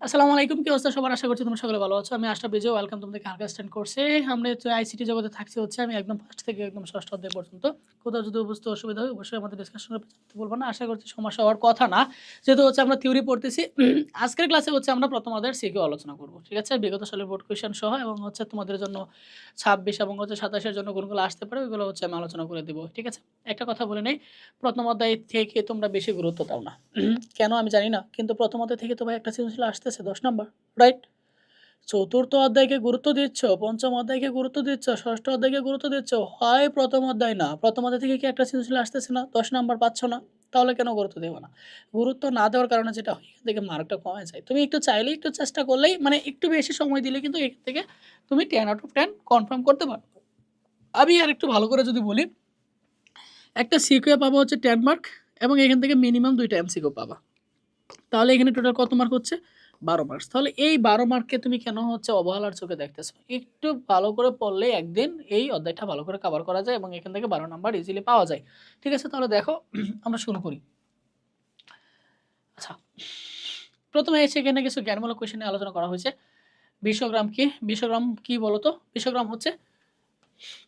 আসসালামু আলাইকুম। কি অবস্থা সবার? আশা করছি তোমরা সকলে ভালো আছো। আমি আশরাফ বিজয়। ওয়েলকাম তোমাদেরকে হালকা স্ট্যান্ড কোর্সে। আমরা তো আইসিটি জগতে থাকছি হচ্ছে আমি একদম ফার্স্ট থেকে একদম ষষ্ঠ অধ্যায় পর্যন্ত। কোথাও যদি বুঝতে অসুবিধা হয় অবশ্যই আমাদের ডিসকাশনে জানাতে বলবো না। আশা করছি সমস্যা হওয়ার কথা না। যেহেতু হচ্ছে আমরা থিওরি পড়তেছি। আজকের ক্লাসে হচ্ছে আমরা প্রথম অধ্যায়ের সিকিউ আলোচনা করব। ঠিক আছে? বিগত সালের বোর্ড কোয়েশ্চেন সহ এবং হচ্ছে তোমাদের জন্য 26 এবং হচ্ছে 27 এর জন্য কোনগুলো আসতে পারে ওইগুলো হচ্ছে আমি আলোচনা করে দেব। ঠিক আছে? একটা কথা বলে নেই, প্রথম অধ্যায় থেকে তোমরা বেশি গুরুত্ব দাও না। কেন আমি জানি না। কিন্তু প্রথম অধ্যায় থেকে তো ভাই একটা সৃজনশীল আসতেছে 10 নাম্বার। রাইট? চতুর্থ অধ্যায়কে গুরুত্ব দিচ্ছ, পঞ্চম অধ্যায়কে গুরুত্ব দিচ্ছ, ষষ্ঠ অধ্যায়কে গুরুত্ব দিচ্ছ, হয় প্রথম অধ্যায় না। প্রথম অধ্যায় থেকে কি একটা সৃজনশীল আসতেছে না? 10 নাম্বার পাচ্ছ না? তাহলে কেন গুরুত্ব দেবে না? গুরুত্ব না দেওয়ার কারণে যেটা হয় এখান থেকে মার্কটা কমে যায়। তুমি একটু চাইলেই একটু চেষ্টা করলেই মানে একটু বেশি সময় দিলে কিন্তু এখান থেকে তুমি 10 আউট অফ 10 কনফার্ম করতে পারো। আমি আরেকটু ভালো করে যদি বলি, একটা সিকিউ পাবা হচ্ছে 10 মার্ক এবং এখান থেকে মিনিমাম 2টা এমসিকিউ পাবা। তাহলে এখানে টোটাল কত মার্ক হচ্ছে? 12 মার্কস। তাহলে এই 12 মার্ককে তুমি কেন হচ্ছে অবহেলার চোখে দেখতেছো? একটু ভালো করে পড়লে একদিন এই অধ্যায়টা ভালো করে কভার করা যায় এবং এখান থেকে 12 নাম্বার ইজিলি পাওয়া যায়। ঠিক আছে? তাহলে দেখো আমরা শুরু করি। আচ্ছা, প্রথমে এসে এখানে কিছু জ্ঞানমূলক কোয়েশ্চেন নিয়ে আলোচনা করা হয়েছে। বিশ্বগ্রাম কি? বিশ্বগ্রাম কি বলতো? বিশ্বগ্রাম হচ্ছে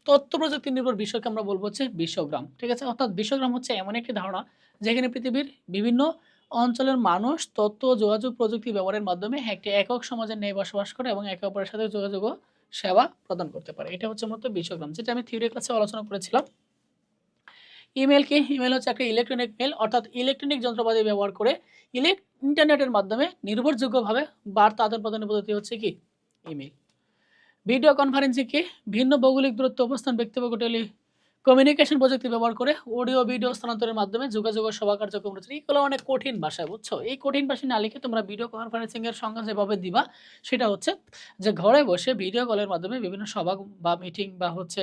তথ্য প্রযুক্তি নির্ভর বিশ্বকে আমরা বলবো হচ্ছে বিশ্বগ্রাম। ঠিক আছে? অর্থাৎ বিশ্বগ্রাম হচ্ছে এমন একটি ধারণা যেখানে পৃথিবীর বিভিন্ন অঞ্চলের মানুষ তথ্য ও যোগাযোগ প্রযুক্তি ব্যবহারের মাধ্যমে একটি একক সমাজের ন্যায় বসবাস করে এবং একে অপরের সাথে যোগাযোগ ও সেবা প্রদান করতে পারে। এটা হচ্ছে মূলত বিশ্বগ্রাম, যেটা আমি থিওরি ক্লাসে আলোচনা করেছিলাম। ইমেল কি? ইমেল হচ্ছে একটা ইলেকট্রনিক মেল, অর্থাৎ ইলেকট্রনিক যন্ত্রপাতি ব্যবহার করে ইন্টারনেটের মাধ্যমে নির্ভরযোগ্যভাবে বার্তা আদান প্রদানের পদ্ধতি হচ্ছে কি? ইমেল। ভিডিও কনফারেন্সিং কি? ভিন্ন ভৌগোলিক দূরত্ব, অবস্থান, ব্যক্তিগত কমিউনিকেশন প্রযুক্তি ব্যবহার করে অডিও ভিডিও স্থানান্তরের মাধ্যমে যোগাযোগ ও সভা কার্যক্রম রয়েছে। এগুলো অনেক কঠিন ভাষায়, বুঝছো? এই কঠিন ভাষায় না লিখে তোমরা ভিডিও কনফারেন্সিং এর সংজ্ঞা যেভাবে দিবা সেটা হচ্ছে যে ঘরে বসে ভিডিও কলের মাধ্যমে বিভিন্ন সভা বা মিটিং বা হচ্ছে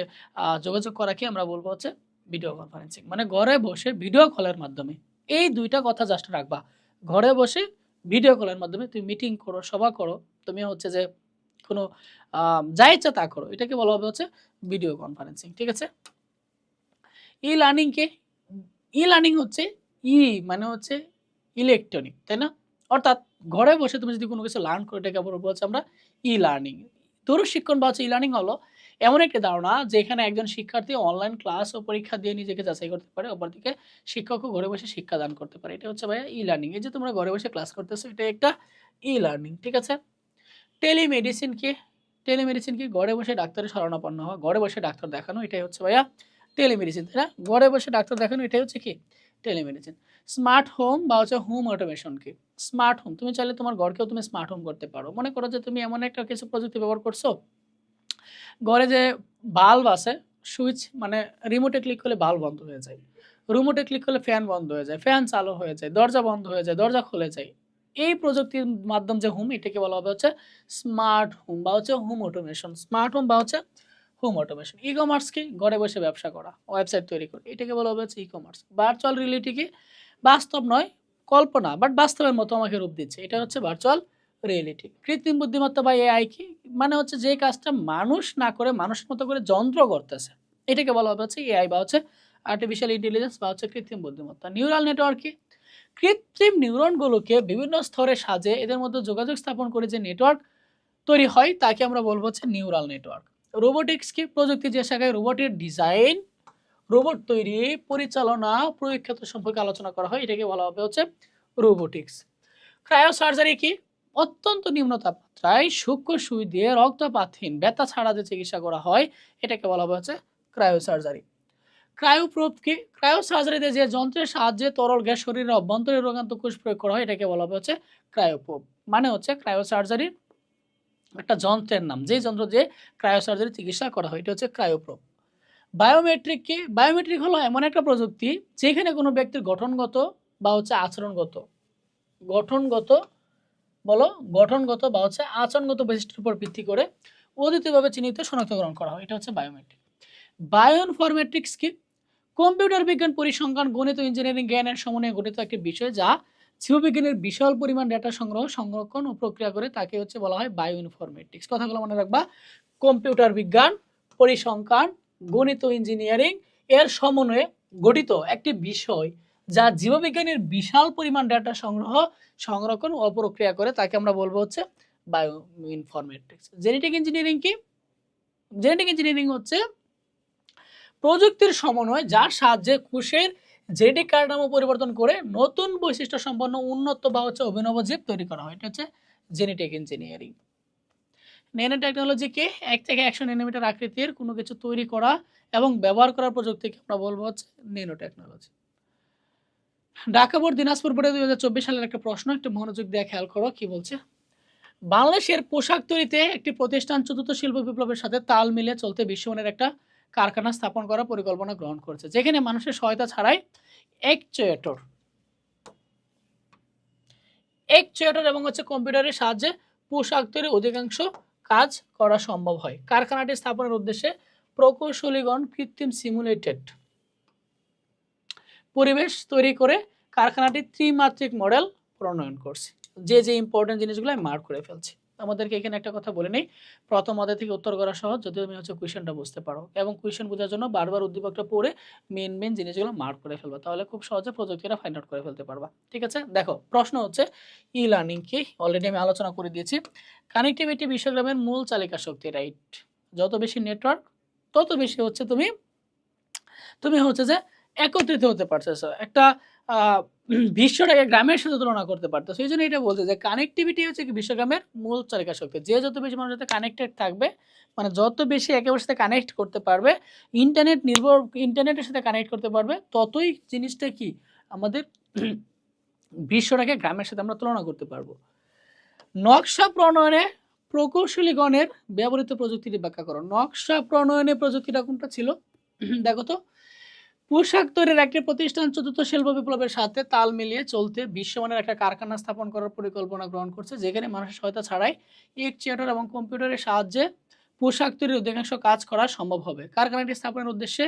যোগাযোগ করাকে আমরা বলবো হচ্ছে ভিডিও কনফারেন্সিং। মানে ঘরে বসে ভিডিও কলের মাধ্যমে, এই দুইটা কথা জাস্ট রাখবা। ঘরে বসে ভিডিও কলের মাধ্যমে তুমি মিটিং করো, সভা করো, তুমি হচ্ছে যে কোনো যা ইচ্ছা তা করো, এটাকে বলা হবে হচ্ছে ভিডিও কনফারেন্সিং। ঠিক আছে? ই লার্নিং কে? ই লার্নিং হচ্ছে ই মানে হচ্ছে ইলেকট্রনিক, তাই না? অর্থাৎ ঘরে বসে তুমি যদি কোনো কিছু লার্ন করে এটাকে বলবো হচ্ছে আমরা ই লার্নিং। দূরশিক্ষণ বা হচ্ছে ই লার্নিং হলো এমন একটি ধারণা যেখানে একজন শিক্ষার্থী অনলাইন ক্লাস ও পরীক্ষা দিয়ে নিজেকে যাচাই করতে পারে, অপরদিকে শিক্ষকও ঘরে বসে শিক্ষা দান করতে পারে। এটা হচ্ছে ভাইয়া ই লার্নিং। এই যে তোমরা ঘরে বসে ক্লাস করতেছো এটা একটা ই লার্নিং। ঠিক আছে? টেলিমেডিসিন কি? টেলিমেডিসিন কি? ঘরে বসে ডাক্তারের শরণাপন্ন হওয়া, ঘরে বসে ডাক্তার দেখানো, এটাই হচ্ছে ভাইয়া টেলিমেডিসিন, তাই না? ঘরে বসে ডাক্তার দেখানো এটাই হচ্ছে কি? টেলিমেডিসিন। স্মার্ট হোম বা হচ্ছে হোম অটোমেশন কি? স্মার্ট হোম, তুমি চাইলে তোমার ঘরকেও তুমি স্মার্ট হোম করতে পারো। মনে করো যে তুমি এমন একটা কিছু প্রযুক্তি ব্যবহার করছো, ঘরে যে বাল্ব আছে, সুইচ মানে রিমোটে ক্লিক করলে বাল্ব বন্ধ হয়ে যায়, রিমোটে ক্লিক করলে ফ্যান বন্ধ হয়ে যায়, ফ্যান চালু হয়ে যায়, দরজা বন্ধ হয়ে যায়, দরজা খুলে যায়। এই প্রযুক্তির মাধ্যম যে হোম, এটাকে বলা হবে হচ্ছে স্মার্ট হোম বা হচ্ছে হোম অটোমেশন। স্মার্ট হোম বা হচ্ছে হোম অটোমেশন। ই কমার্স কি? ঘরে বসে ব্যবসা করা, ওয়েবসাইট তৈরি করে, এটাকে বলা হবে হচ্ছে ই কমার্স। ভার্চুয়াল রিয়েলিটি কি? বাস্তব নয়, কল্পনা বাট বাস্তবের মতো আমাকে রূপ দিচ্ছে, এটা হচ্ছে ভার্চুয়াল রিয়েলিটি। কৃত্রিম বুদ্ধিমত্তা বা এআই কি? মানে হচ্ছে যে কাজটা মানুষ না করে মানুষের মতো করে যন্ত্র করতেছে, এটাকে বলা হবে হচ্ছে এআই বা হচ্ছে আর্টিফিশিয়াল ইন্টেলিজেন্স বা হচ্ছে কৃত্রিম বুদ্ধিমত্তা। নিউরাল নেটওয়ার্ক কি? কৃত্রিম নিউরনগুলোকে বিভিন্ন স্তরে সাজে এদের মধ্যে যোগাযোগ স্থাপন করে যে নেটওয়ার্ক তৈরি হয় তাকে আমরা বলবো হচ্ছে নিউরাল নেটওয়ার্ক। রোবোটিক্স কি? প্রযুক্তি যে শাখায় রোবটের ডিজাইন, রোবট তৈরি, পরিচালনা, প্রয়োগ ক্ষেত্র সম্পর্কে আলোচনা করা হয়, এটাকে বলা হবে হচ্ছে রোবোটিক্স। ক্রায়োসার্জারি কি? অত্যন্ত নিম্ন তাপমাত্রায় সূক্ষ্ম সুই দিয়ে রক্তপাতহীন ব্যথা ছাড়া যে চিকিৎসা করা হয় এটাকে বলা হবে হচ্ছে ক্রায়োসার্জারি। ক্রায়োপ্রোব কি? ক্রায়োসার্জারিতে যে যন্ত্রের সাহায্যে তরল গ্যাস শরীরের অভ্যন্তরে রোগান্ত কোষ প্রয়োগ করা হয় এটাকে বলা হবে হচ্ছে ক্রায়োপ্রোব। মানে হচ্ছে ক্রায়োসার্জারির একটা যন্ত্রের নাম, যে যন্ত্র দিয়ে ক্রায়োসার্জারি চিকিৎসা করা হয়, এটা হচ্ছে ক্রায়োপ্রোব। বায়োমেট্রিক কি? বায়োমেট্রিক হলো এমন একটা প্রযুক্তি যেখানে কোনো ব্যক্তির গঠনগত বা হচ্ছে আচরণগত, গঠনগত বলো, গঠনগত বা হচ্ছে আচরণগত বৈশিষ্ট্যের উপর ভিত্তি করে অদ্বিতীয়ভাবে চিহ্নিত শনাক্তকরণ করা হয়, এটা হচ্ছে বায়োমেট্রিক। বায়োইনফরমেটিক্স কি? কম্পিউটার বিজ্ঞান, পরিসংখ্যান, গণিত ও ইঞ্জিনিয়ারিং জ্ঞানের সমন্বয়ে গঠিত একটি বিষয় যা জীববিজ্ঞানের বিশাল পরিমাণ ডেটা সংগ্রহ, সংরক্ষণ ও প্রক্রিয়া করে তাকে হচ্ছে বলা হয় বায়োইনফরমেটিক্স। কথাগুলো মনে রাখবা। কম্পিউটার বিজ্ঞান, পরিসংখ্যান, গণিত ও ইঞ্জিনিয়ারিং এর সমন্বয়ে গঠিত একটি বিষয় যা জীববিজ্ঞানের বিশাল পরিমাণ ডেটা সংরক্ষণ ও প্রক্রিয়া করে তাকে আমরা বলবো হচ্ছে বায়ো ইনফরমেটিক্স। জেনেটিক ইঞ্জিনিয়ারিং কি? জেনেটিক ইঞ্জিনিয়ারিং হচ্ছে প্রযুক্তির সমন্বয় যার সাহায্যে কোষের জেনেটিক কাঠামো পরিবর্তন করে নতুন বৈশিষ্ট্য সম্পন্ন উন্নত বা হচ্ছে অভিনব জীব তৈরি করা হয়। এটা হচ্ছে জেনেটিক ইঞ্জিনিয়ারিং। ন্যানো টেকনোলজি কি? 1 থেকে 100 ন্যানোমিটার আকৃতির কোনো কিছু তৈরি করা এবং ব্যবহার করার প্রযুক্তিকে আমরা বলবো হচ্ছে nano technology. Dhaka board Dinajpur বোর্ডে 2024 সালের একটা প্রশ্ন, একটু মনোযোগ দিয়ে খেয়াল করো কি বলছে। বাংলাদেশের পোশাক তৈরিতে একটি প্রতিষ্ঠান চতুর্থ শিল্প বিপ্লবের সাথে তাল মিলিয়ে চলতে বিশ্বমানের একটা কারখানা স্থাপন করার পরিকল্পনা গ্রহণ করেছে, যেখানে মানুষের সহায়তা ছাড়াই একচুয়েটর এবং হচ্ছে কম্পিউটারের সাহায্যে পোশাক তৈরির অধিকাংশ কাজ করা সম্ভব হয়। কারখানাটি স্থাপনের উদ্দেশ্যে প্রকৌশলীগণ কৃত্রিম সিমুলেটেড পরিবেশ তৈরি করে কারখানাটি ত্রিমাত্রিক মডেল প্রণয়ন করছে। যে ইম্পর্টেন্ট জিনিসগুলো আমি মার্ক করে ফেলছি। আমাদেরকে এখানে একটা কথা বলে নেই, প্রথম অধ্যায় থেকে উত্তর করা সহজ যদি তুমি হচ্ছে কোয়েশ্চেনটা বুঝতে পারো, এবং কোয়েশ্চেন বোঝার জন্য বারবার উদ্দীপকটা পড়ে মেন জিনিসগুলো মার্ক করে ফেলবা, তাহলে খুব সহজে প্রযুক্তিটা ফাইন্ড আউট করে ফেলতে পারবা। ঠিক আছে, দেখো প্রশ্ন হচ্ছে ই লার্নিং কি? অলরেডি আমি আলোচনা করে দিয়েছি। কানেক্টিভিটি বিশ্বগ্রামের মূল চালিকা শক্তি, রাইট। যত বেশি নেটওয়ার্ক তত বেশি হচ্ছে তুমি হচ্ছে যে একত্রিত হতে পারতেছো, একটা বিশ্বটাকে গ্রামের সাথে তুলনা করতে পারতেছো। এই জন্য এটা বলতে যে কানেক্টিভিটি হচ্ছে কি বিশ্বগ্রামের মূল চালিকা শক্তি। যে যত বেশি মানুষের সাথে কানেক্টেড থাকবে, মানে যত বেশি একেবারে সাথে কানেক্ট করতে পারবে, ইন্টারনেটের সাথে কানেক্ট করতে পারবে, ততই জিনিসটা কি আমাদের বিশ্বটাকে গ্রামের সাথে আমরা তুলনা করতে পারবো। নকশা প্রণয়নে প্রকৌশলীগণের ব্যবহৃত প্রযুক্তিটি ব্যাখ্যা করো। নকশা প্রণয়নে প্রযুক্তিটা কোনটা ছিল দেখো তো। পোশাক তৈরির একটি প্রতিষ্ঠান চতুর্থ শিল্প বিপ্লবের সাথে তাল মিলিয়ে চলতে বিশ্বমানের একটা কারখানা স্থাপন করার পরিকল্পনা গ্রহণ করছে, যেখানে মানুষের সহায়তা ছাড়াই একচুয়েটর এবং কম্পিউটারের সাহায্যে পোশাক তৈরির অধিকাংশ কাজ করা সম্ভব হবে। কারখানাটি স্থাপনের উদ্দেশ্যে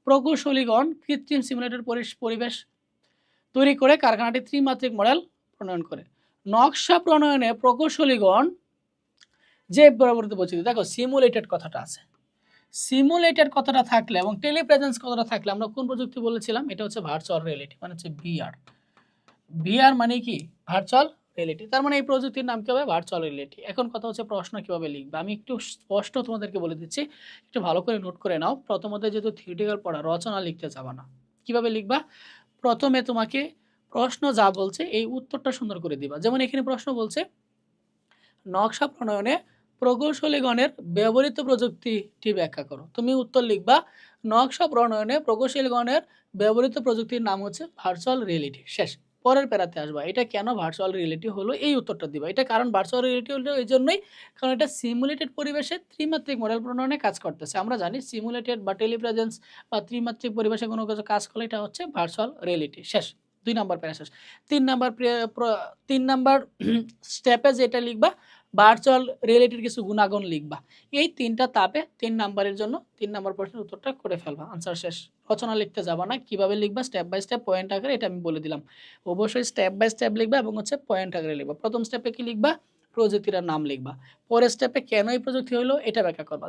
প্রকৌশলীগণ কৃত্রিম সিমুলেটর পরিবেশ তৈরি করে কারখানাটি ত্রিমাত্রিক মডেল প্রণয়ন করে। নকশা প্রণয়নে প্রকৌশলীগণ যে পরবর্তী বলছি, দেখো সিমুলেটেড কথাটা আছে, সিমুলেটেড কথাটা থাকলে এবং টেলিপ্রেজেন্স কথাটা থাকলে আমরা কোন প্রযুক্তি বলেছিলাম? এটা হচ্ছে ভার্চুয়াল রিয়েলিটি, মানে হচ্ছে ভিআর। ভিআর মানে কি? Virtual reality. তার মানে এই প্রযুক্তির নাম কি হবে? Virtual reality. এখন কথা হচ্ছে প্রশ্ন কিভাবে লিখবে, আমি একটু স্পষ্ট তোমাদেরকে বলে দিচ্ছি, একটু ভালো করে নোট করে নাও। প্রথমত যেহেতু থিওরিটিক্যাল পড়া, রচনা লিখতে যাবা না। কিভাবে লিখবা? প্রথমে তোমাকে প্রশ্ন যা বলছে এই উত্তরটা সুন্দর করে দিবা। যেমন এখানে প্রশ্ন বলছে নকশা প্রণয়নে প্রকৌশলীগণের ব্যবহৃত প্রযুক্তিটি ব্যাখ্যা করো। তুমি উত্তর লিখবা নকশা প্রণয়নে প্রকৌশলীগণের ব্যবহৃত প্রযুক্তির নাম হচ্ছে ভার্চুয়াল রিয়েলিটি। শেষ। পরের প্যারাতে আসবা, এটা কেন ভার্চুয়াল রিয়েলিটি হলো, এই উত্তরটা দিবা। এটা কারণ ভার্চুয়াল রিয়েলিটি হলো এই জন্যই কারণ এটা সিমুলেটেড পরিবেশে ত্রিমাত্রিক মডেল প্রণয়নে কাজ করতেছে। আমরা জানি সিমুলেটেড বা টেলিপ্রেজেন্স বা ত্রিমাত্রিক পরিবেশে কোনো কিছু কাজ করলে এটা হচ্ছে ভার্চুয়াল রিয়েলিটি। শেষ। 2 নম্বর প্যারা শেষ। 3 নম্বর স্টেপে যেটা লিখবা ভার্চুয়াল রিয়েলিটির কিছু গুণাগুণ লিখবা। এই 3টা তাপে 3 নাম্বারের জন্য 3 নাম্বার প্রশ্নের উত্তরটা করে ফেলবা। আনসার শেষ। রচনা লিখতে যাবা না, কিভাবে লিখবা স্টেপ বাই স্টেপ পয়েন্ট আকারে এটা আমি বলে দিলাম। অবশ্যই স্টেপ বাই স্টেপ লিখবা এবং হচ্ছে পয়েন্ট আকারে লিখবা। প্রথম স্টেপে কি লিখবা? প্রযুক্তির নাম লিখবা। পরের স্টেপে কেন এই প্রযুক্তি হলো এটা ব্যাখ্যা করবা।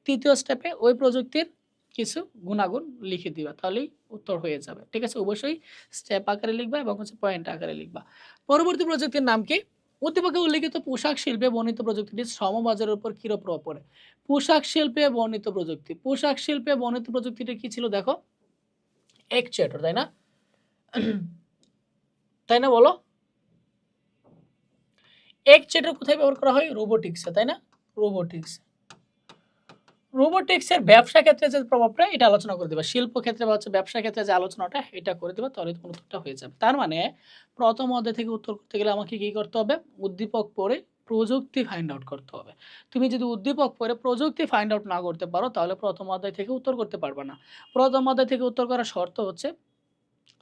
তৃতীয় স্টেপে ওই প্রযুক্তির কিছু গুণাগুণ লিখে দিবা, তাহলেই উত্তর হয়ে যাবে। ঠিক আছে, অবশ্যই স্টেপ আকারে লিখবা এবং হচ্ছে পয়েন্ট আকারে লিখবা। পরবর্তী প্রযুক্তির নাম কি? উদ্দীপকে উল্লিখিত পোশাক শিল্পে বর্ণিত প্রযুক্তিটি শ্রমবাজারের উপর কিরূপ প্রভাব পড়ে? পোশাক শিল্পে বর্ণিত প্রযুক্তি, পোশাক শিল্পে বর্ণিত প্রযুক্তিটা কি ছিল দেখো? একচুয়েটর, তাই না? তাই না বলো? একচুয়েটর কোথায় ব্যবহার করা হয়? রোবোটিক্সে, তাই না? রোবোটিক্সের ব্যবসা ক্ষেত্রে যে প্রভাবটা এটা আলোচনা করে দেবা। শিল্প ক্ষেত্রে বা হচ্ছে ব্যবসা ক্ষেত্রে যে আলোচনাটা এটা করে দেবা, তাহলে তোমার উত্তরটা হয়ে যাবে। তার মানে প্রথম অধ্যায় থেকে উত্তর করতে গেলে আমাকে কি করতে হবে? উদ্দীপক পড়ে প্রযুক্তি ফাইন্ড আউট করতে হবে। তুমি যদি উদ্দীপক পড়ে প্রযুক্তি ফাইন্ড আউট না করতে পারো, তাহলে প্রথম অধ্যায় থেকে উত্তর করতে পারবে না। প্রথম অধ্যায় থেকে উত্তর করার শর্ত হচ্ছে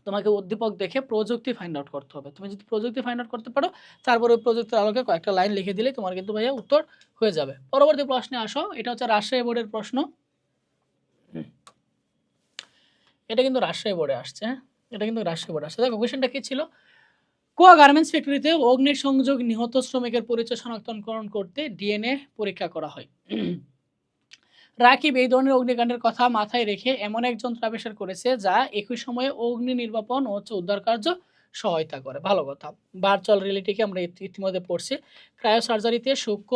তোমাকে উদ্দীপক দেখে প্রযুক্তি ফাইন্ড আউট করতে হবে। তুমি যদি প্রযুক্তি ফাইন্ড আউট করতে পারো, তারপরে ওই প্রযুক্তির আলোকে কয়েকটা লাইন লিখে দিলেই তোমার কিন্তু ভাইয়া উত্তর হয়ে যাবে। পরবর্তী প্রশ্নে আসো, এটা হচ্ছে রাজশাহী বোর্ডের প্রশ্ন। এটা কিন্তু রাজশাহী বোর্ডে আসছে, দেখো কোয়েশ্চেনটা কি ছিল? কোয়া গার্মেন্টস ফ্যাক্টরিতে অগ্নিসংযোগ নিহত শ্রমিকের পরিচয় শনাক্তকরণ করতে ডিএনএ পরীক্ষা করা হয়। রাকিব এই ধরনের অগ্নিকাণ্ডের কথা মাথায় রেখে এমন এক যন্ত্র আবিষ্কার করেছে যা একই সময়ে অগ্নি নির্বাপন ও উদ্ধার কার্য সহায়তা করে। ভালো কথা। ভার্চুয়াল রিয়েলিটিকে আমরা ইতিমধ্যে পড়ছি। ক্রায়োসার্জারিতে সূক্ষ্ম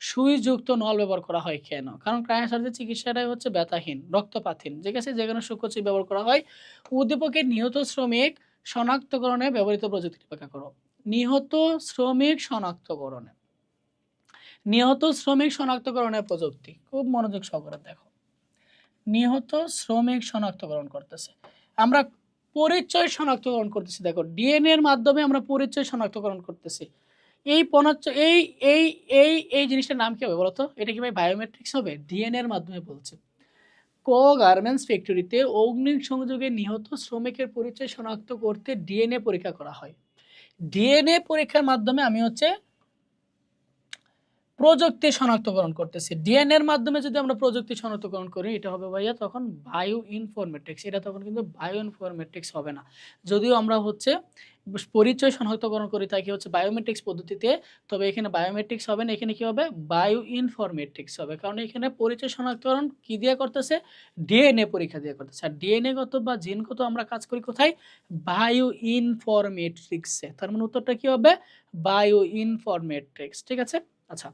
সুইযুক্ত নল ব্যবহার করা হয় কেন? কারণ ক্রায়োসার্জারি চিকিৎসাটাই হচ্ছে ব্যথাহীন, রক্তপাতহীন, ঠিক আছে? যেখানে সূক্ষ্ম সুই ব্যবহার করা হয়। উদ্দীপকের নিহত শ্রমিক শনাক্তকরণে ব্যবহৃত প্রযুক্তি ব্যাখ্যা করো। নিহত শ্রমিক শনাক্তকরণে নিহত শ্রমিক শনাক্তকরণের প্রযুক্তি, খুব মনোযোগ সহকারে দেখো। নিহত শ্রমিক শনাক্তকরণ করতেছে, আমরা পরিচয় শনাক্তকরণ করতেছি। দেখো ডিএনএ এর মাধ্যমে আমরা পরিচয় শনাক্তকরণ করতেছি। এই এই এই এই এই জিনিসটার নাম কি হবে বলতো? এটা কি ভাই বায়োমেট্রিক্স হবে? ডিএনএ এর মাধ্যমে বলছে। গার্মেন্টস ফ্যাক্টরিতে অগ্নিসংযোগে নিহত শ্রমিকের পরিচয় শনাক্ত করতে ডিএনএ পরীক্ষা করা হয়। ডিএনএ পরীক্ষার মাধ্যমে আমি হচ্ছে প্রযুক্তি শনাক্তকরণ করতেছি। ডিএনএ এর মাধ্যমে যদি আমরা প্রযুক্তি শনাক্তকরণ করি, এটা হবে ভাইয়া তখন বায়ো ইনফরমেটিক্স। এটা তখন কিন্তু বায়ো ইনফরমেটিক্স হবে না। যদিও আমরা হচ্ছে পরিচয় শনাক্তকরণ করি তাকে হচ্ছে বায়োমেট্রিক্স পদ্ধতিতে, তবে এখানে বায়োমেট্রিক্স হবে না, এখানে কি হবে? বায়ো ইনফরমেটিক্স হবে। কারণ এখানে পরিচয় শনাক্তকরণ কি দিয়ে করতেছে? ডিএনএ পরীক্ষা দিয়ে করতেছে। আর ডিএনএ গত বা জিনগত আমরা কাজ করি কোথায়? বায়ো ইনফরমেট্রিক্সে। তার মানে উত্তরটা কি হবে? বায়ো ইনফরমেট্রিক্স, ঠিক আছে? আচ্ছা,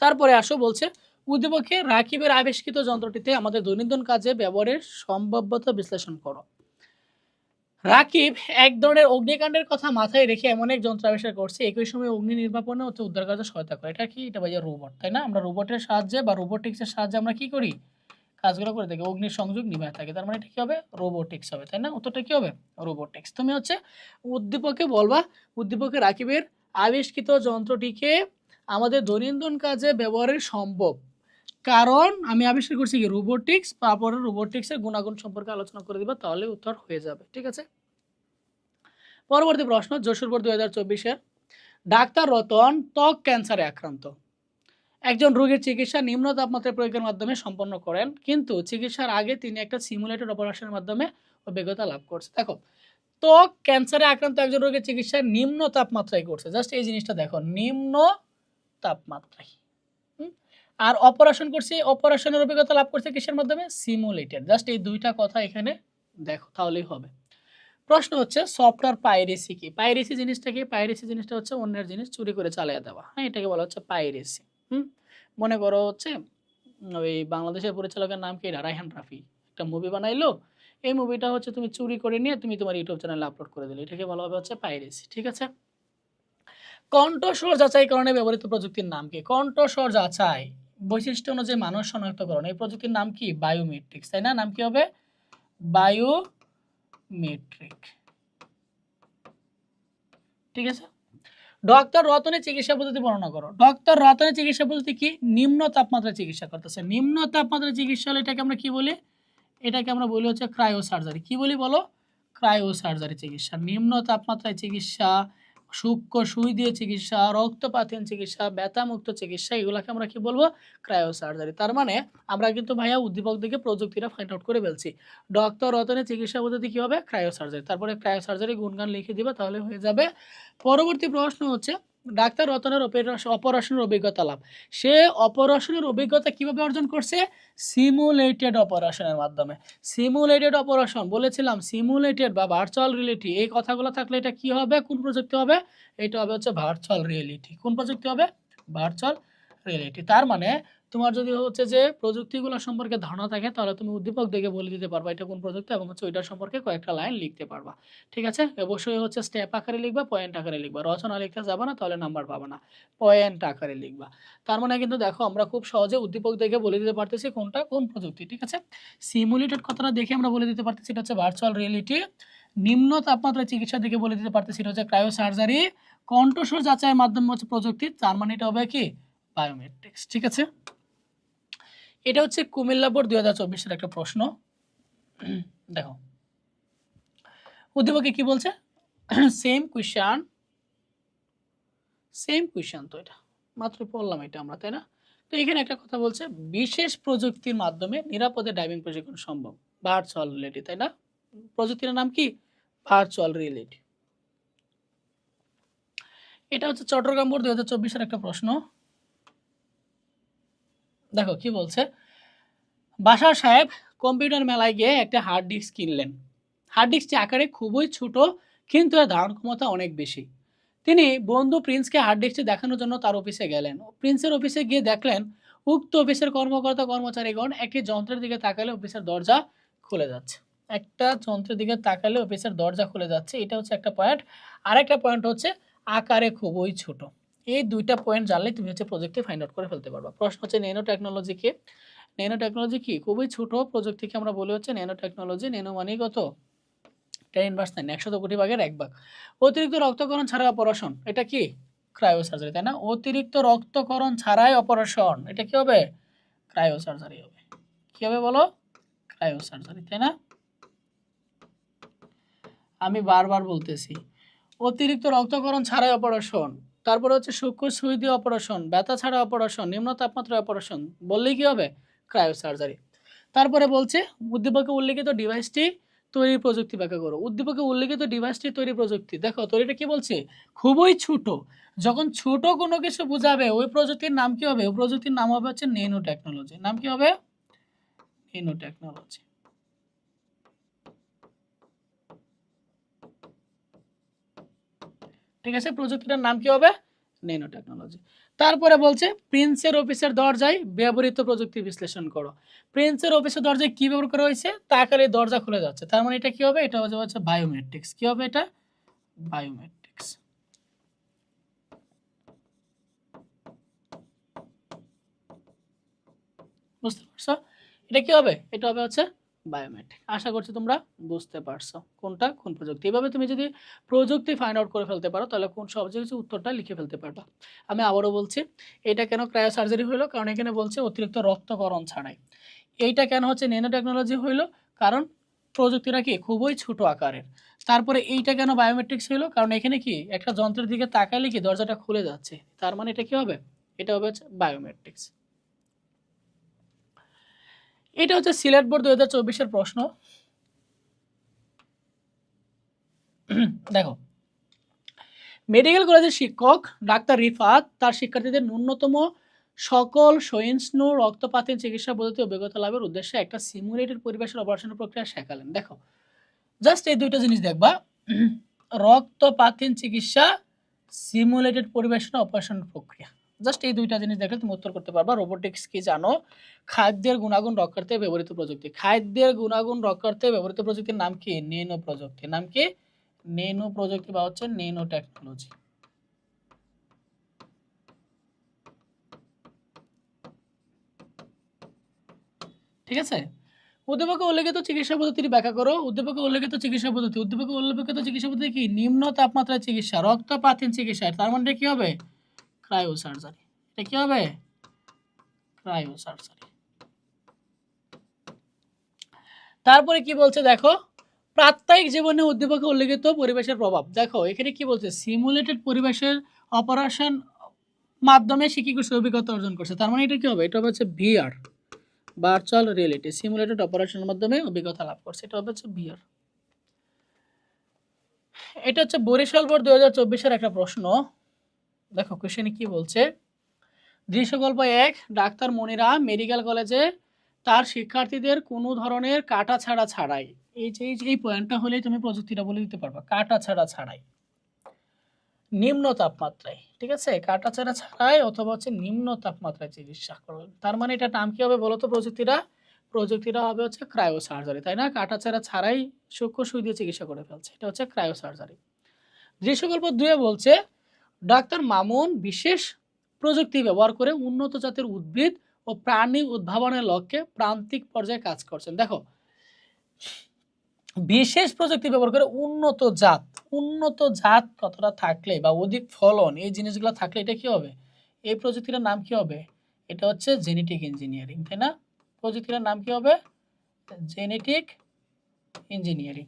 তারপরে আসো বলছে উদ্দীপকে রাকিবের আবিষ্কৃত যন্ত্রটিতে আমাদের দৈনন্দিন কাজে ব্যবহারের সম্ভাব্যতা বিশ্লেষণ করো। রাকিব এক ধরনের অগ্নিকাণ্ডের কথা মাথায় রেখে এমন এক যন্ত্র আবিষ্কার করছে একই সময় অগ্নি নির্বাপনে ও উদ্ধার কাজে সহায়তা করে। এটা কি? এটা ভাইয়া রোবট, তাই না? আমরা রোবটের সাহায্যে বা রোবোটিক্সের সাহায্যে আমরা কি করি? কাজগুলো করে থাকি, অগ্নির সংযোগ নিভায় থাকে। তার মানে এটা কি হবে? রোবোটিক্স হবে, তাই না? উত্তরটা কি হবে? রোবোটিক্স। তুমি হচ্ছে উদ্দীপকে বলবা উদ্দীপকে রাকিবের আবিষ্কৃত যন্ত্রটিকে আমাদের দৈনন্দিন কাজে ব্যবহারের সম্ভব, কারণ আমি আবিষ্কার করছি কি রোবোটিক্স। তারপরে রোবোটিক্সের গুণাগুণ সম্পর্কে আলোচনা করে দিবা, তাহলে উত্তর হয়ে যাবে, ঠিক আছে? পরবর্তী প্রশ্ন, যশোর বোর্ড 2024-এর। ডাক্তার রতন ত্বক ক্যান্সারে আক্রান্ত। একজন রোগীর চিকিৎসা নিম্ন তাপমাত্রায় প্রয়োগের মাধ্যমে সম্পন্ন করেন, কিন্তু চিকিৎসার আগে তিনি একটা সিমুলেটেড অপারেশনের মাধ্যমে অভিজ্ঞতা লাভ করছে। দেখো, ত্বক ক্যান্সারে আক্রান্ত একজন রোগীর চিকিৎসা নিম্ন তাপমাত্রায় করছে। জাস্ট এই জিনিসটা দেখো, নিম্ন তাপমাত্রায়। আর অপারেশন করছে, অপারেশনের অভিজ্ঞতা লাভ করছে কিসের মাধ্যমে? সিমুলেটেড। জাস্ট এই দুইটা কথা এখানে দেখো, তাহলেই হবে। প্রশ্ন হচ্ছে সফটওয়্যার পাইরেসি কি? পাইরেসি জিনিসটা কি? পাইরেসি জিনিসটা হচ্ছে অন্যের জিনিস চুরি করে চালিয়ে দেওয়া। হ্যাঁ, এটাকে বলা হচ্ছে পাইরেসি। মনে করো হচ্ছে ওই বাংলাদেশের পরিচালকের নাম কি? রায়হান রাফি একটা মুভি বানাইলো, এই মুভিটা হচ্ছে তুমি চুরি করে নিয়ে তুমি তোমার ইউটিউব চ্যানেলে আপলোড করে দিলে, এটাকে বলা হবে হচ্ছে পাইরেসি, ঠিক আছে? কণ্ঠস্বর যাচাইকরণে ব্যবহৃত প্রযুক্তির নাম কি? কণ্ঠস্বর যাচাই বৈশিষ্ট্য অনুযায়ী মানুষ শনাক্তকরণ, এই প্রযুক্তির নাম কি? বায়োমেট্রিক্স, তাই না? নাম কি হবে? বায়োমেট্রিক, ঠিক আছে? ডক্টর রতনের চিকিৎসা পদ্ধতি বর্ণনা করো। ডক্টর রতনের চিকিৎসা পদ্ধতি কি? নিম্ন তাপমাত্রায় চিকিৎসা করতেছে। নিম্ন তাপমাত্রায় চিকিৎসা হলে এটাকে আমরা কি বলি? এটাকে আমরা বলি হচ্ছে ক্রায়োসার্জারি। কি বলি বলো? ক্রায়োসার্জারি চিকিৎসা। নিম্ন তাপমাত্রায় চিকিৎসা, সূক্ষ্ম সুই দিয়ে চিকিৎসা, রক্তপাতহীন চিকিৎসা, ব্যথামুক্ত চিকিৎসা, এগুলোকে আমরা কি বলবো? ক্রায়োসার্জারি। তার মানে আমরা কিন্তু ভাইয়া উদ্দীপক থেকে প্রযুক্তিটা ফাইন্ড আউট করে ফেলছি। ডক্টর রতনের চিকিৎসা পদ্ধতি কি হবে? ক্রায়োসার্জারি। তারপরে ক্রায়োসার্জারি গুণগান লিখে দিবা, তাহলে হয়ে যাবে। পরবর্তী প্রশ্ন হচ্ছে ডাক্তার রতনের অপারেশনের অভিজ্ঞতা লাভ। সে অপারেশনের অভিজ্ঞতা কিভাবে অর্জন করছে? সিমুলেটেড অপারেশনের মাধ্যমে। সিমুলেটেড অপারেশন বলেছিলাম, সিমুলেটেড বা ভার্চুয়াল রিয়েলিটি, এই কথাগুলো থাকলে এটা কি হবে? কোন প্রযুক্তি হবে? এটা হবে হচ্ছে ভার্চুয়াল রিয়েলিটি। কোন প্রযুক্তি হবে? Virtual reality. তার মানে তোমার যদি হচ্ছে যে প্রযুক্তিগুলো সম্পর্কে ধারণা থাকে, তাহলে তুমি উদ্দীপক দেখে বলে দিতে পারবা এটা কোন প্রযুক্তি, এবং হচ্ছে ওইটার সম্পর্কে কয়েকটা লাইন লিখতে পারবা, ঠিক আছে? অবশ্যই হচ্ছে স্টেপ আকারে লিখবা, পয়েন্ট আকারে লিখবা, রচনা লিখতে যাবে না, তাহলে নাম্বার পাবে না। পয়েন্ট আকারে লিখবা। তার মানে কিন্তু দেখো আমরা খুব সহজে উদ্দীপক দেখে বলে দিতে পারতেছি কোনটা কোন প্রযুক্তি, ঠিক আছে? সিমুলেটেড কথাটা দেখে আমরা বলে দিতে পারতেছি এটা হচ্ছে ভার্চুয়াল রিয়েলিটি। নিম্ন তাপমাত্রায় চিকিৎসা দেখে বলে দিতে পারতেছি এটা হচ্ছে ক্রায়োসার্জারি। কণ্ঠস্বর যাচাইয়ের মাধ্যমে হচ্ছে প্রযুক্তি, তার মানে এটা হবে কি? বায়োমেট্রিক্স, ঠিক আছে? এটা হচ্ছে কুমিল্লা বোর্ড 2024-এর একটা প্রশ্ন। দেখো উদ্দীপকে কি বলছে? সেম কোয়েশ্চন, সেম কোয়েশ্চন, তো এটা মাত্র পড়লাম এটা আমরা, তাই না? তো এখানে একটা কথা বলছে বিশেষ প্রযুক্তির মাধ্যমে নিরাপদে ডাইভিং প্রশিক্ষণ সম্ভব, ভার্চুয়াল রিয়েলিটি, তাই না? প্রযুক্তির নাম কি? Virtual reality. এটা হচ্ছে চট্টগ্রাম বোর্ড 2024-এর একটা প্রশ্ন। দেখো কি বলছে, বাশার সাহেব কম্পিউটার মেলায় গিয়ে একটা হার্ড ডিস্ক কিনলেন। হার্ড ডিস্কটি আকারে খুবই ছোট, কিন্তু এর ধারণ ক্ষমতা অনেক বেশি। তিনি বন্ধু প্রিন্সকে হার্ড ডিস্কটি দেখানোর জন্য তার অফিসে গেলেন। প্রিন্সের অফিসে গিয়ে দেখলেন উক্ত অফিসের কর্মকর্তা কর্মচারীগণ একটি যন্ত্রের দিকে তাকালে অফিসের দরজা খুলে যাচ্ছে। একটা যন্ত্রের দিকে তাকালে অফিসের দরজা খুলে যাচ্ছে, এটা হচ্ছে একটা পয়েন্ট। আরেকটা পয়েন্ট হচ্ছে আকারে খুবই ছোট। এই দুইটা পয়েন্ট জানলে তুমি হচ্ছে প্রজেক্টে ফাইন্ড আউট করে ফেলতে পারবা। প্রশ্ন হচ্ছে ন্যানো টেকনোলজি কি? ন্যানো টেকনোলজি কি? খুবই ছোট প্রযুক্তিকে আমরা বলি হচ্ছে ন্যানো টেকনোলজি। ন্যানো মানে কত? 10 × 9, 100 কোটি ভাগের 1 ভাগ। অতিরিক্ত রক্তকরণ ছাড়াই অপারেশন, এটা কি? ক্রায়ো সার্জারি, তাই না? অতিরিক্ত রক্তকরণ ছাড়াই অপারেশন, এটা কি হবে? ক্রায়ো সার্জারি হবে। কি হবে বলো? ক্রায়ো সার্জারি, তাই না? আমি বারবার বলতেছি, অতিরিক্ত রক্তকরণ ছাড়াই অপারেশন, তারপরে হচ্ছে সূক্ষ্ম সুই দিয়ে অপারেশন, ব্যথা ছাড়া অপারেশন, নিম্ন তাপমাত্রায় অপারেশন, বললেই কি হবে? Cryo surgery. তারপরে বলছে উদ্দীপকে উল্লেখিত ডিভাইসটি তৈরির প্রযুক্তি ব্যাখ্যা করো। উদ্দীপকে উল্লেখিত ডিভাইসটি তৈরি প্রযুক্তি, দেখো তৈরিটা কি বলছে? খুবই ছোট। যখন ছোট কোনো কিছু বোঝাবে ওই প্রযুক্তির নাম কি হবে? ওই প্রযুক্তির নাম হবে হচ্ছে ন্যানো টেকনোলজি। নাম কি হবে? Nano technology. ঠিক আছে, প্রযুক্তিটার নাম কি হবে? Nano technology. তারপরে বলছে প্রিন্সের অফিসের দরজায় ব্যবহৃত প্রযুক্তি বিশ্লেষণ করো। প্রিন্সের অফিসের দরজায় কি ব্যবহার করা হয়েছে? তাকালে দরজা খুলে যাচ্ছে, তার মানে এটা কি হবে? এটা হচ্ছে বায়োমেট্রিক্স। কি হবে এটা? বায়োমেট্রিক্স। বুঝতে পারছো? এটা কি হবে? এটা হবে হচ্ছে বায়োমেট্রিক। আশা করছি তোমরা বুঝতে পারছো কোনটা কোন প্রযুক্তি। এভাবে তুমি যদি প্রযুক্তি ফাইন্ড আউট করে ফেলতে পারো তাহলে কোন সহজে কিছু উত্তরটা লিখে ফেলতে পারবা। আমি আবারও বলছি, এটা কেন ক্রায়ো সার্জারি হইলো? কারণ এখানে বলছে অতিরিক্ত রক্তকরণ ছাড়াই। এইটা কেন হচ্ছে ন্যানো টেকনোলজি হইলো? কারণ প্রযুক্তিটা কি খুবই ছোট আকারের। তারপরে এইটা কেন বায়োমেট্রিক্স হইলো? কারণ এখানে কি একটা যন্ত্রের দিকে তাকালে কি দরজাটা খুলে যাচ্ছে, তার মানে এটা কি হবে? এটা হবে হচ্ছে বায়োমেট্রিক্স। এটা হচ্ছে সিলেট বোর্ড 2024-এর প্রশ্ন। দেখো, মেডিকেল কলেজের শিক্ষক ডাক্তার রিফাত তার শিক্ষার্থীদের ন্যূনতম সকল সহিষ্ণু রক্তপাতের চিকিৎসা পদ্ধতি অভিজ্ঞতা লাভের উদ্দেশ্যে একটা সিমুলেটেড পরিবেশের অপারেশনের প্রক্রিয়া শেখালেন। দেখো, জাস্ট এই দুইটা জিনিস দেখবা, রক্তপাতের চিকিৎসা, সিমুলেটেড পরিবেশন অপারেশন প্রক্রিয়া। জাস্ট এই দুইটা জিনিস দেখলে তুমি উত্তর করতে পারবা। রোবোটিক্স কি জানো? খাদ্যের গুণাগুণ রক্ষার্থে ব্যবহৃত প্রযুক্তি। খাদ্যের গুণাগুণ রক্ষার্থে ব্যবহৃত প্রযুক্তির নাম কি? ন্যানো প্রযুক্তি। নাম কি? ন্যানো প্রযুক্তি বা হচ্ছে ন্যানো টেকনোলজি। ঠিক আছে, উদ্দীপকে উল্লেখিত চিকিৎসা পদ্ধতিটি ব্যাখ্যা করো। উদ্দীপকে উল্লেখিত চিকিৎসা পদ্ধতি, উদ্দীপকে উল্লেখিত চিকিৎসা পদ্ধতি কি? নিম্ন তাপমাত্রায় চিকিৎসা, রক্তপাতহীন চিকিৎসা। তার মানে কি হবে? Cryo surgery. এটা কি হবে? Cryo surgery. তারপরে কি বলছে দেখো, প্রাত্যহিক জীবনে উদ্দীপকে উল্লেখিত পরিবেশের প্রভাব। দেখো এখানে কি বলছে? সিমুলেটেড পরিবেশের অপারেশন মাধ্যমে সে কি করছে? অভিজ্ঞতা অর্জন করছে। তার মানে এটা কি হবে? এটা হচ্ছে ভিআর, ভার্চুয়াল রিয়েলিটি। সিমুলেটেড অপারেশনের মাধ্যমে অভিজ্ঞতা লাভ করছে, এটা হচ্ছে ভিআর। এটা হচ্ছে বরিশাল বোর্ড 2024-এর একটা প্রশ্ন। দেখো কোশ্চেনে কি বলছে, দৃশ্যকল্প 1, ডাক্তার মনিরা মেডিকেল কলেজে তার শিক্ষার্থীদের কোনো ধরনের কাটা ছাড়া ছাড়াই, এই পয়েন্টটা হলেই তুমি প্রযুক্তিটা বলে দিতে পারবা। কাটা ছাড়া ছাড়াই, নিম্ন তাপমাত্রায়, ঠিক আছে, কাটা ছাড়া ছাড়াই অথবা হচ্ছে নিম্ন তাপমাত্রায় চিকিৎসা করবেন। তার মানে এটা নাম কি হবে বলো তো? প্রযুক্তিটা হবে হচ্ছে ক্রায়ো সার্জারি, তাই না? কাটা ছাড়া ছাড়াই সূক্ষ্ম সুই দিয়ে চিকিৎসা করে ফেলছে, এটা হচ্ছে ক্রায়ো সার্জারি। দৃশ্যকল্প 2 বলছে ডাক্তার মামুন বিশেষ প্রযুক্তি ব্যবহার করে উন্নত জাতের উদ্ভিদ ও প্রাণী উদ্ভাবনের লক্ষ্যে প্রান্তিক পর্যায়ে কাজ করছেন। দেখো, বিশেষ প্রযুক্তি ব্যবহার করে উন্নত জাত কতটা থাকলে বা অধিক ফলন, এই জিনিসগুলো থাকলে এটা কি হবে? এই প্রযুক্তিটার নাম কি হবে? এটা হচ্ছে জেনেটিক ইঞ্জিনিয়ারিং, তাই না? প্রযুক্তিটার নাম কি হবে? Genetic engineering.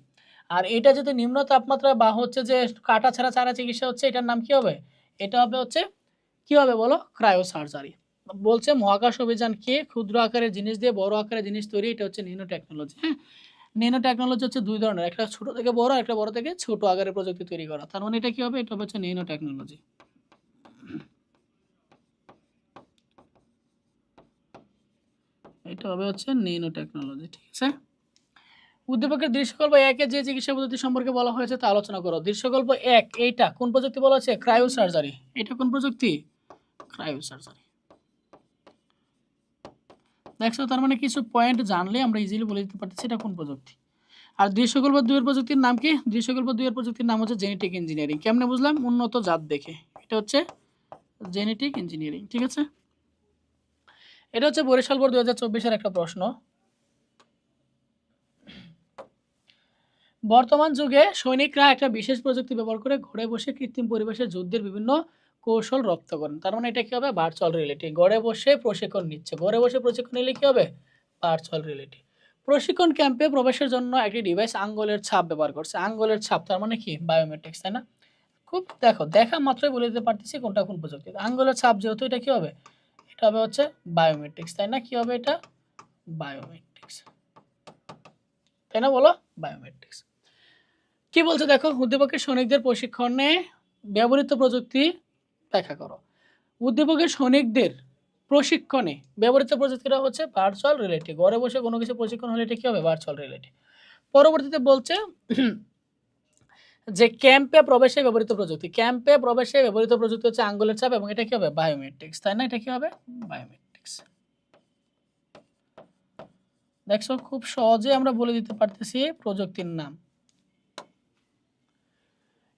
আর এটা যদি নিম্ন তাপমাত্রা বা হচ্ছে যে কাটা ছাড়া চারা চিকিৎসা হচ্ছে, এটার নাম কি হবে? এটা হবে হচ্ছে কি হবে বলো? Cryo surgery. বলছে মহাকাশ অভিযান কি? ক্ষুদ্র আকারের জিনিস দিয়ে বড় আকারের জিনিস তৈরি, এটা হচ্ছে ন্যানো টেকনোলজি। হ্যাঁ, ন্যানো টেকনোলজি হচ্ছে দুই ধরনের, একটা ছোট থেকে বড়, একটা বড় থেকে ছোট আকারের প্রযুক্তি তৈরি করা। তার মানে এটা কি হবে? এটা হচ্ছে ন্যানো টেকনোলজি। এটা হবে হচ্ছে ন্যানো টেকনোলজি। ঠিক আছে, উদ্দীপকের দৃশ্যকল্প একে যে চিকিৎসা পদ্ধতি সম্পর্কে বলা হয়েছে তা আলোচনা করো। দৃশ্যকল্প এক, এইটা কোন প্রযুক্তি বলা হচ্ছে? Cryo surgery. এটা কোন প্রযুক্তি? Cryo surgery. দেখছো, তার মানে কিছু পয়েন্ট জানলে আমরা ইজিলি বলে দিতে পারতেছি এটা কোন প্রযুক্তি। আর দৃশ্যকল্প দুইয়ের প্রযুক্তির নাম কি? দৃশ্যকল্প দুইয়ের প্রযুক্তির নাম হচ্ছে জেনেটিক ইঞ্জিনিয়ারিং। কেমনে বুঝলাম? উন্নত জাত দেখে। এটা হচ্ছে জেনেটিক ইঞ্জিনিয়ারিং। ঠিক আছে, এটা হচ্ছে বরিশাল বোর্ড 2024-এর একটা প্রশ্ন। বর্তমান যুগে সৈনিকরা একটা বিশেষ প্রযুক্তি ব্যবহার করে ঘরে বসে কৃত্রিম পরিবেশে যুদ্ধের বিভিন্ন কৌশল রপ্ত করেন। তার মানে এটা কি হবে? Virtual reality. ঘরে বসে প্রশিক্ষণ নিচ্ছে। ঘরে বসে প্রশিক্ষণ নিলে কি হবে? Virtual reality. প্রশিক্ষণ ক্যাম্পে প্রবেশের জন্য একটি ডিভাইস আঙ্গুলের ছাপ ব্যবহার করছে। আঙ্গুলের ছাপ তার মানে কি? বায়োমেট্রিক্স, তাই না? খুব দেখো, দেখা মাত্রই বলে দিতে পারতেছি কোনটা কোন প্রযুক্তি। আঙ্গুলের ছাপ যেহেতু, এটা কি হবে? এটা হবে হচ্ছে বায়োমেট্রিক্স, তাই না? কি হবে এটা? বায়োমেট্রিক্স, তাই না? বলো, বায়োমেট্রিক্স। কি বলছে দেখো, উদ্দীপকের সৈনিকদের প্রশিক্ষণে ব্যবহৃত প্রযুক্তি ব্যাখ্যা করো। উদ্দীপকের সৈনিকদের প্রশিক্ষণে ব্যবহৃত প্রযুক্তিটা হচ্ছে ভার্চুয়াল রিয়েলিটি। ঘরে বসে কোনো কিছু প্রশিক্ষণ হলে এটা কি হবে? Virtual reality. পরবর্তীতে বলছে যে ক্যাম্পে প্রবেশে ব্যবহৃত প্রযুক্তি। ক্যাম্পে প্রবেশে ব্যবহৃত প্রযুক্তি হচ্ছে আঙ্গুলের ছাপ এবং এটা কি হবে? বায়োমেট্রিক্স, তাই না? এটা কি হবে? বায়োমেট্রিক্স। দেখছো, খুব সহজে আমরা বলে দিতে পারতেছি প্রযুক্তির নাম।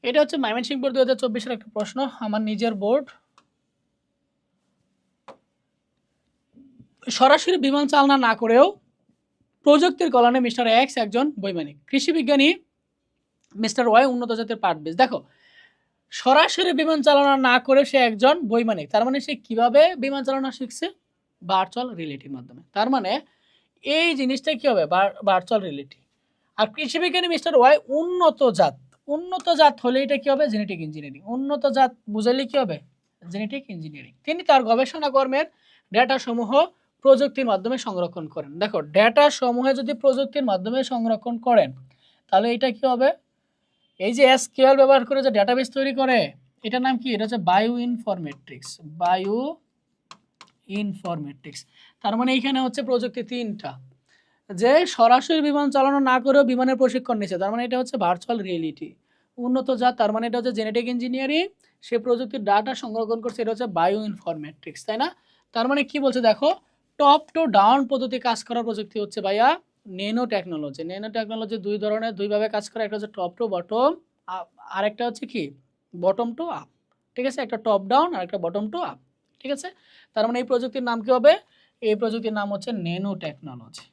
এটা হচ্ছে ময়মনসিংহ বোর্ড 2024-এর একটা প্রশ্ন, আমার নিজের বোর্ড। সরাসরি বিমান চালনা না করেও প্রযুক্তির কল্যাণে মিস্টার এক্স একজন বৈমানিক। কৃষি বিজ্ঞানী মিস্টার ওয়াই উন্নত জাতের পাট বীজ। দেখো, সরাসরি বিমান চালনা না করে সে একজন বৈমানিক। তার মানে সে কিভাবে বিমান চালনা শিখছে? ভার্চুয়াল রিয়েলিটির মাধ্যমে। তার মানে এই জিনিসটা কি হবে? Virtual reality. আর কৃষি বিজ্ঞানী মিস্টার ওয়াই উন্নত জাত। উন্নত জাত হলে এটা কি হবে? Genetic engineering. উন্নত জাত বুঝাইলে কি হবে? Genetic engineering. তিনি তার গবেষণা কর্মের ডেটা সমূহ প্রযুক্তির মাধ্যমে সংরক্ষণ করেন। দেখো, ডেটা সমূহে যদি প্রযুক্তির মাধ্যমে সংরক্ষণ করেন তাহলে এটা কি হবে? এই যে এসকিউএল ব্যবহার করে যে ডেটাবেস তৈরি করে, এটার নাম কি? এটা হচ্ছে বায়ো ইনফরমেট্রিক্স। Bio informatics. তার মানে এখানে হচ্ছে প্রযুক্তি তিনটা, যে সরাসরি বিমান চালানো না করেও বিমানের প্রশিক্ষণ নিচ্ছে। তার মানে এটা হচ্ছে ভার্চুয়াল রিয়েলিটি। উন্নত জাত, তার মানে এটা হচ্ছে জেনেটিক ইঞ্জিনিয়ারিং। সে প্রযুক্তির ডাটা সংরক্ষণ করছে, এটা হচ্ছে বায়ো ইনফরমেট্রিক্স, তাই না? তার মানে কি বলছে দেখো, টপ টু ডাউন পদ্ধতি কাজ করার প্রযুক্তি হচ্ছে ভাইয়া ন্যানো টেকনোলজি। ন্যানো টেকনোলজি দুই ধরনের, দুইভাবে কাজ করে। একটা হচ্ছে টপ টু বটম, আর একটা হচ্ছে কি? Bottom to up. ঠিক আছে, একটা টপ ডাউন আর একটা বটম টু আপ। ঠিক আছে, তার মানে এই প্রযুক্তির নাম কি হবে? এই প্রযুক্তির নাম হচ্ছে ন্যানো টেকনোলজি।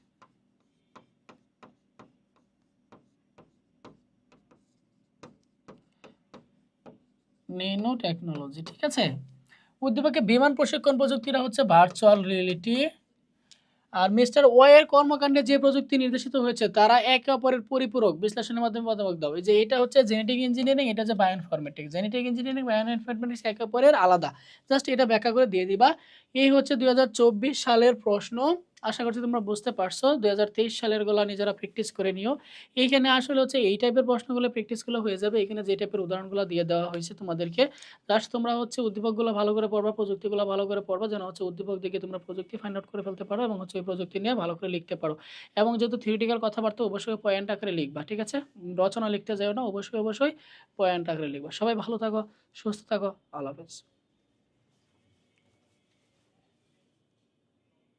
Nano technology. ঠিক আছে, উদ্দীপকে বিমান প্রশিক্ষণ প্রযুক্তিটা হচ্ছে ভার্চুয়াল রিয়েলিটি। আর মিস্টার ওয়ের কর্মকাণ্ডে যে প্রযুক্তি নির্দেশিত হয়েছে তারা একে অপরের পরিপূরক বিশ্লেষণের মাধ্যমে মতামত দাও। যে এটা হচ্ছে জেনেটিক ইঞ্জিনিয়ারিং, এটা হচ্ছে বায়োইনফরমেটিক্স। জেনেটিক ইঞ্জিনিয়ারিং, বায়োইনফরমেটিক্স একে অপরের আলাদা। জাস্ট এটা ব্যাখ্যা করে দিয়ে দিবা। এই হচ্ছে 2024 সালের প্রশ্ন। আশা করছি তোমরা বুঝতে পারছো। 2023 সালের গুলো নিজেরা প্র্যাকটিস করে নিও। এইখানে আসলে হচ্ছে এই টাইপের প্রশ্নগুলো প্র্যাকটিসগুলো হয়ে যাবে। এখানে যে টাইপের উদাহরণগুলো দিয়ে দেওয়া হয়েছে তোমাদেরকে, জাস্ট তোমরা হচ্ছে উদ্দীপকগুলো ভালো করে পড়বা, প্রযুক্তিগুলো ভালো করে পড়বা, যেন হচ্ছে উদ্দীপক দেখে তোমরা প্রযুক্তি ফাইন্ড আউট করে ফেলতে পারো এবং হচ্ছে এই প্রযুক্তি নিয়ে ভালো করে লিখতে পারো। এবং যেহেতু থিওরিটিক্যাল কথাবার্তা, অবশ্যই পয়েন্ট আকারে লিখবা। ঠিক আছে, রচনা লিখতে যাও না, অবশ্যই পয়েন্ট আকারে লিখবা। সবাই ভালো থাকো, সুস্থ থাকো, আল্লাহ হাফেজ।